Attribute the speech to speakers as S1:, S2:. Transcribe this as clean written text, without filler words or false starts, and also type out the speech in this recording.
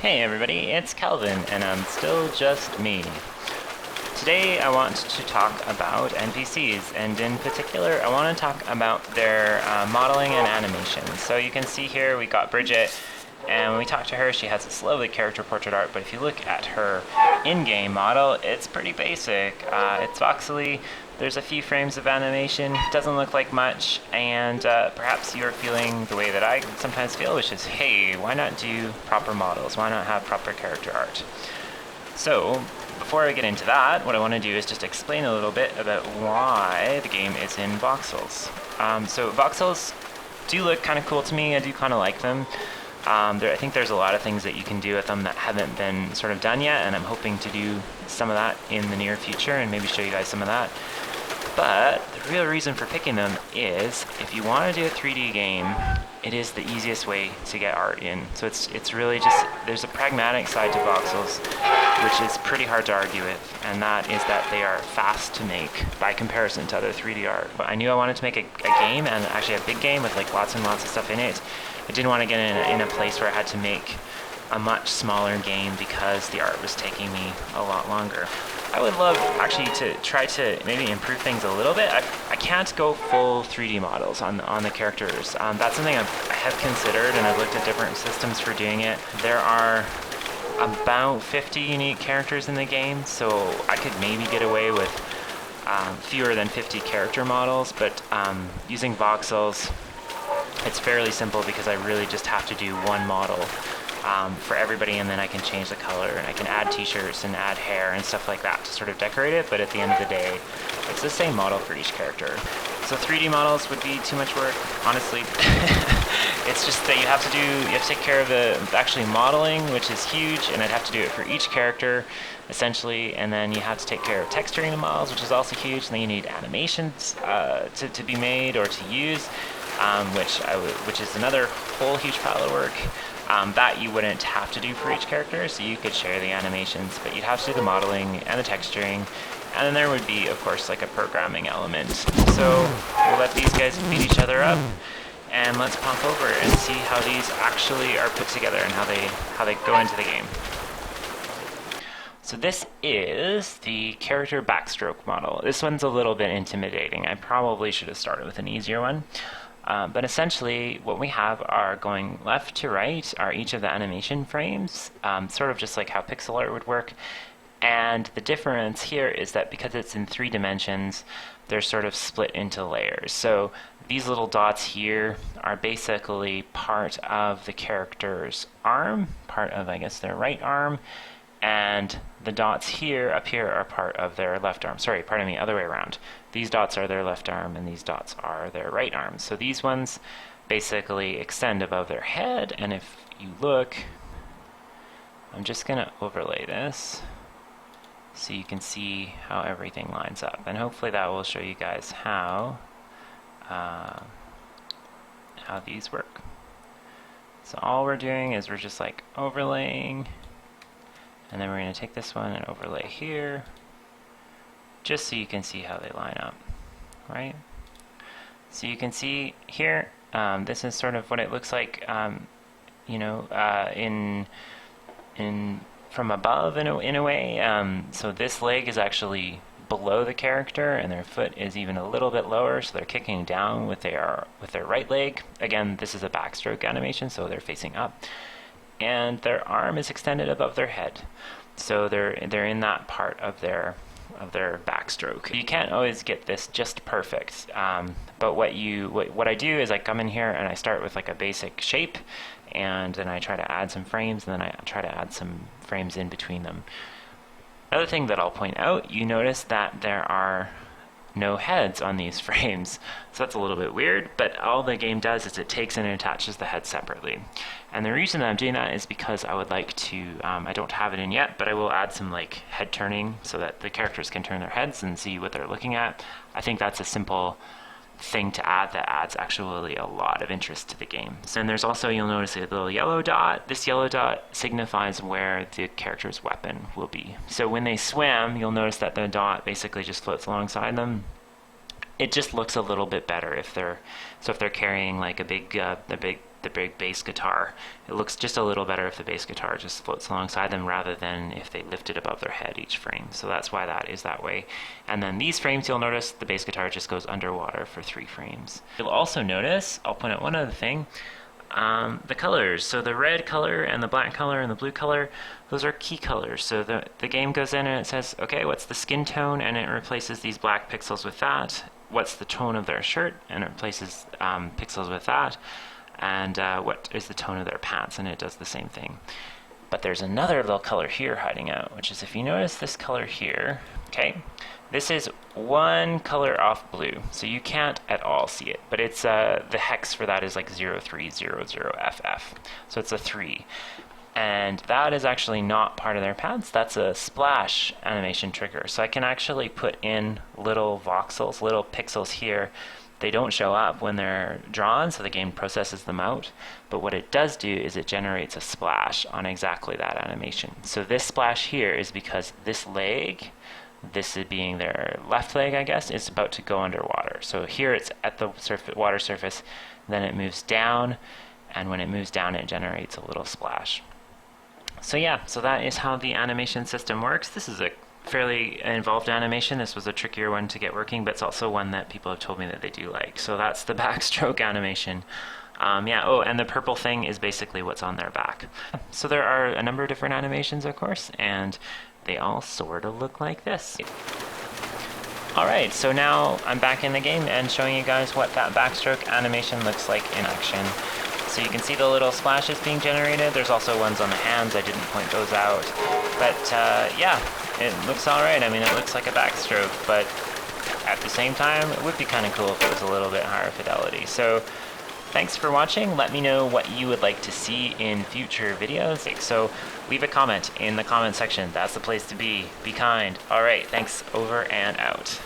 S1: Hey everybody, it's Calvin, and I'm still just me. Today I want to talk about NPCs, and in particular I want to talk about their modeling and animation. So you can see here we got Bridget, and when we talk to her she has this lovely character portrait art, but if you look at her in-game model, it's pretty basic. It's voxely. There's a few frames of animation, doesn't look like much, and perhaps you're feeling the way that I sometimes feel, which is, hey, why not do proper models? Why not have proper character art? So, before I get into that, what I want to do is just explain a little bit about why the game is in voxels. So voxels do look kind of cool to me. I do kind of like them. I think there's a lot of things that you can do with them that haven't been sort of done yet, and I'm hoping to do some of that in the near future and maybe show you guys some of that. But the real reason for picking them is if you want to do a 3D game, it is the easiest way to get art in. So it's really just, there's a pragmatic side to voxels, which is pretty hard to argue with, and that is that they are fast to make by comparison to other 3D art. But I knew I wanted to make a game, and actually a big game with like lots and lots of stuff in it. I didn't want to get in a place where I had to make a much smaller game because the art was taking me a lot longer. I would love actually to try to maybe improve things a little bit. I can't go full 3D models on the characters. That's something I have considered, and I've looked at different systems for doing it. There are about 50 unique characters in the game, so I could maybe get away with fewer than 50 character models, but using voxels, it's fairly simple because I really just have to do one model for everybody, and then I can change the color, and I can add t-shirts and add hair and stuff like that to sort of decorate it, but at the end of the day, it's the same model for each character. So 3D models would be too much work, honestly. It's just that you have to take care of the actually modeling, which is huge, and I'd have to do it for each character, essentially, and then you have to take care of texturing the models, which is also huge, and then you need animations to be made or to use, which is another whole huge pile of work. That you wouldn't have to do for each character, so you could share the animations, but you'd have to do the modeling and the texturing, and then there would be, of course, like a programming element. So we'll let these guys beat each other up, and let's pop over and see how these actually are put together and how they go into the game. So this is the character backstroke model. This one's a little bit intimidating. I probably should have started with an easier one. But essentially, what we have are going left to right are each of the animation frames, sort of just like how pixel art would work. And the difference here is that because it's in 3 dimensions, they're sort of split into layers. So these little dots here are basically part of the character's arm, part of, I guess, their right arm, and the dots here up here are part of their left arm. Sorry, pardon me, other way around. These dots are their left arm, and these dots are their right arm. So these ones basically extend above their head, and if you look, I'm just going to overlay this so you can see how everything lines up. And hopefully that will show you guys how these work. So all we're doing is we're just like overlaying, and then we're going to take this one and overlay here, just so you can see how they line up, right? So you can see here, this is sort of what it looks like, from above in a way. So this leg is actually below the character, and their foot is even a little bit lower, so they're kicking down with their right leg. Again, this is a backstroke animation, so they're facing up. And their arm is extended above their head, so they're in that part of their backstroke. You can't always get this just perfect, but what I do is I come in here and I start with like a basic shape, and then I try to add some frames, and then I try to add some frames in between them. Another thing that I'll point out, you notice that there are no heads on these frames, so that's a little bit weird, but all the game does is it takes and attaches the head separately. And the reason that I'm doing that is because I would like to, I don't have it in yet, but I will add some like head turning so that the characters can turn their heads and see what they're looking at. I think that's a simple thing to add that adds actually a lot of interest to the game. So, and there's also, you'll notice a little yellow dot. This yellow dot signifies where the character's weapon will be. So when they swim, you'll notice that the dot basically just floats alongside them. It just looks a little bit better if they're carrying like a big the big bass guitar. It looks just a little better if the bass guitar just floats alongside them rather than if they lift it above their head each frame. So that's why that is that way. And then these frames, you'll notice the bass guitar just goes underwater for 3 frames. You'll also notice, I'll point out one other thing, the colors. So the red color and the black color and the blue color, those are key colors. So the game goes in and it says, okay, what's the skin tone? And it replaces these black pixels with that. What's the tone of their shirt? And it replaces pixels with that. And what is the tone of their pants? And it does the same thing. But there's another little color here hiding out, which is if you notice this color here, okay, this is one color off blue, so you can't at all see it, but it's the hex for that is like 0300FF, so it's a 3. And that is actually not part of their pants, that's a splash animation trigger. So I can actually put in little voxels, little pixels here. They don't show up when they're drawn, so the game processes them out. But what it does do is it generates a splash on exactly that animation. So this splash here is because this leg, this is being their left leg, I guess, is about to go underwater. So here it's at the water surface, then it moves down, and when it moves down, it generates a little splash. So yeah, so that is how the animation system works. This is a fairly involved animation. This was a trickier one to get working, but it's also one that people have told me that they do like. So that's the backstroke animation. Yeah, oh, and the purple thing is basically what's on their back. So there are a number of different animations, of course, and they all sort of look like this. Alright, so now I'm back in the game and showing you guys what that backstroke animation looks like in action. So you can see the little splashes being generated. There's also ones on the hands, I didn't point those out. But yeah, it looks alright. I mean, it looks like a backstroke, but at the same time, it would be kind of cool if it was a little bit higher fidelity. So thanks for watching. Let me know what you would like to see in future videos. So leave a comment in the comment section. That's the place to be. Be kind. Alright, thanks. Over and out.